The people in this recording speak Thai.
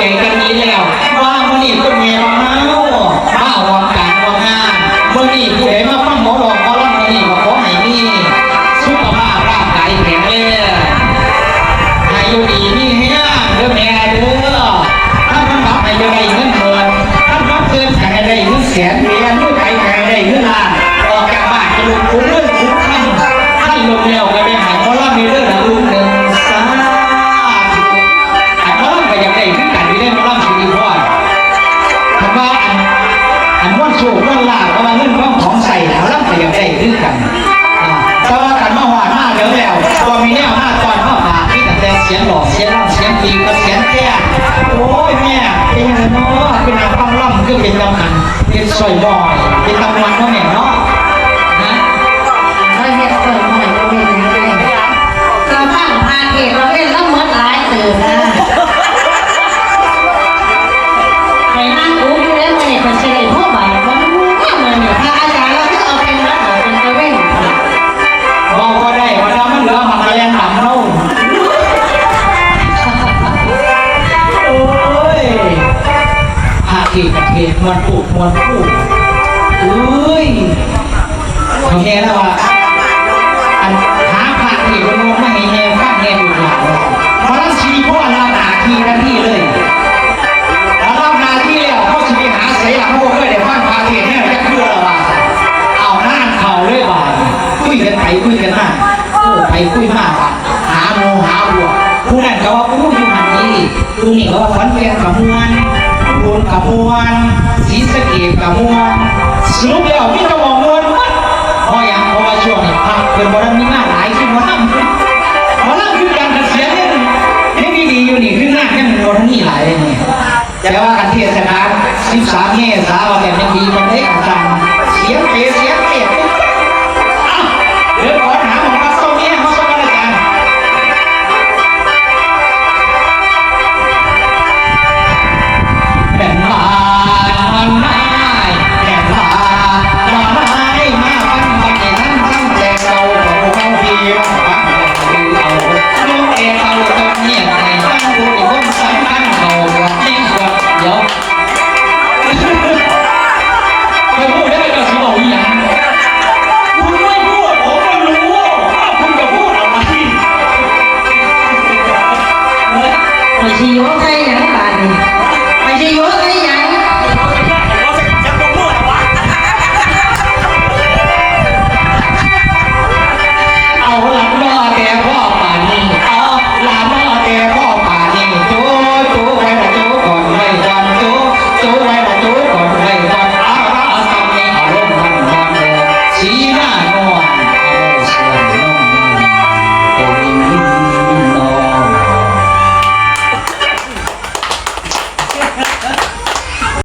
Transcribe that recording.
ใจกันนี้แล้วว่ามื่อนี้เป็นเมียมามาหอมการหอมงานเมื่อนี้ผู้ใดมาฟังหมอหลอกหมอลำมื่อนี้ก็ขอให้มีสุขภาพร่างกายแข็งแรงให้อยู่ดีมีแห้งเด้อแม่เด้อถ้ามันรับให้ได้เงินหมื่นถ้ามันเกินให้ได้เงินแสนเหรียญเมื่อใครให้ได้เงินล้านออกจากบ้านจะลงคุ้มเงินคุ้มคำท่านลงแล้วก็ไปหาหมอลำในเรื่องละลูกหนึ่งสาหมอลำก็อยากได้ขึ้นกันที่ได้หมอลำสิริพรคำว่าอันว่าโชคว่าลาภเพราะว่าเงินของใส่หมอลำก็อยากได้ขึ้นกันแต่ว่ากันมาหวานมากเดี๋ยวแล้วตัวมีแนวหน้าตอนมาฝากที่แต่เสียงหลอกเสียงร่ำเสียงปีกับเสียงแก่โอ้ยแม่เป็นยังไงเนาะเป็นนางฟังล่ำคือเป็นตำหันเป็นสอยบ่อยเป็นตำวันเนาะเนี่ยเนาะนะถ้าเห็ดสอยบ่อยก็เป็นยังไงเราฟังพาเกศเราเล่นแล้วเหมือนหลายตื่นนะไอ้นั่งอุ้มแล้วมันเนี่ยเป็นเสด็จพ่อบ่ายมันว่าเหมือนเนี่ยพระอาจารย์เราที่เอาเป็นรักษาเป็นตะเว้นบอกก็ได้ว่าเรามันเหลือหมักแรงต่ำเนาะโอ้ยพาเกศกับเกศมวนปูมวนปูอุ้ยเขาแห่แล้วว่าอันหาพาเกศมันไม่ให้แห่ฟังแห่ดูหลังเพราะนั้นชีพ่อเราหนาทีนั่นที่เลยเราทำนาที่แล้วเขาจะไปหาเสียเขาบอกเลยเดี๋ยวฟังพาเกศแน่จะคืออะไรวะเอาหน้าเขาเลยบ่าคุยกันไปคุยกันมาไปคุยมาหาโมหาบัวผู้นั้นก็ว่าผู้อยู่หันนี้ผู้นี้ก็ว่าฝันเปลี่ยนกับมวลบุญกับมวลศรีสะเกษกับมวลสรุปแล้วมีกระบอกมวลมัดเพราะอย่างเพราะว่าช่วงนี้พักเป็นบริมีงานหลายขึ้นมาทำคือการเกษียณเนี่ยดีอยู่นี่คืองานเนี่ยมันโดนนี่หลายเลยเนี่ยแต่ว่าการเทศกาล13 เมษายนแบบนี้ดีมันได้อาจารย์เสียงเปรตเดี๋ยวขอถามของเราโซเมียเขาสอนอาจารย์แบ่งบานไม้แบ่งบานไม้มาฟังมาแก่ท่านท่านแต่เราเขาเพียงฟังเราลูกเอ๋เราต้องเงียบในตั้งดูอีกคนสายบ้านเขาแบบนี้แบบเดี๋ยวไปพูดได้ก็สิบอกอย่างคุณไม่พูดผมก็รู้ว่าคุณจะพูดอะไรไม่ใช่โยกให้ยังบาดนี่ไม่ใช่โยกให้ยัง